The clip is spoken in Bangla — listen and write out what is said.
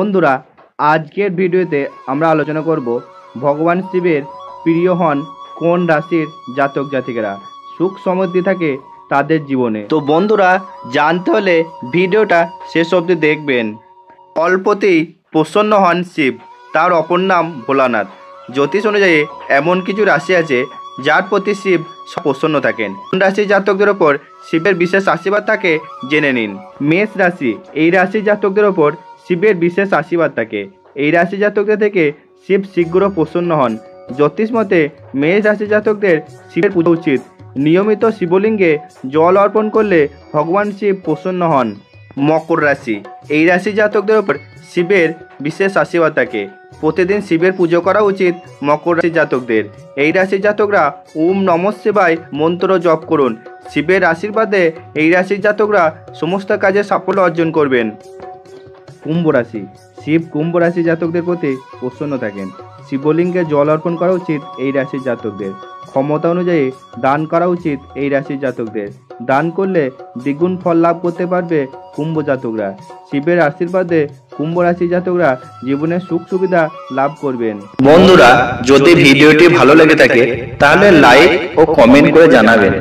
বন্ধুরা, আজকের ভিডিওতে আমরা আলোচনা করব ভগবান শিবের প্রিয় হন কোন রাশির জাতক জাতিকেরা, সুখ সমৃদ্ধি থাকে তাদের জীবনে। তো বন্ধুরা, জানতে হলে ভিডিওটা শেষ অবধি দেখবেন। অল্পতেই প্রসন্ন হন শিব, তার অপর নাম ভোলানাথ। জ্যোতিষ অনুযায়ী এমন কিছু রাশি আছে যার প্রতি শিব প্রসন্ন থাকেন। কোন রাশির জাতকদের ওপর শিবের বিশেষ আশীর্বাদ থাকে জেনে নিন। মেষ রাশি, এই রাশির জাতকদের ওপর শিবের বিশেষ আশীর্বাদ থাকে। এই রাশি জাতকদের থেকে শিব শীঘ্র প্রসন্ন হন। জ্যোতিষ মতে মেষ রাশি জাতকদের শিবের পূজা উচিত। নিয়মিত শিবলিঙ্গে জল অর্পণ করলে ভগবান শিব প্রসন্ন হন। মকর রাশি, এই রাশি জাতকদের ওপর শিবের বিশেষ আশীর্বাদ থাকে। প্রতিদিন শিবের পুজো করা উচিত মকর রাশি জাতকদের। এই রাশি জাতকরা ওম নমঃ শিবায় মন্ত্র জপ করুন। শিবের আশীর্বাদে এই রাশির জাতকরা সমস্ত কাজে সাফল্য অর্জন করবেন। কুম্ভ রাশি, শিব কুম্ভ রাশি জাতকদের প্রতি প্রসন্ন থাকেন। শিবলিঙ্গে জল অর্পণ করা উচিত এই রাশির জাতকদের। ক্ষমতা অনুযায়ী দান করা উচিত এই রাশির জাতকদের। দান করলে দ্বিগুণ ফল লাভ করতে পারবে কুম্ভ জাতকরা। শিবের আশীর্বাদে কুম্ভ রাশি জাতকরা জীবনে সুখ সুবিধা লাভ করবেন। বন্ধুরা, যদি ভিডিওটি ভালো লেগে থাকে তাহলে লাইক ও কমেন্ট করে জানাবেন।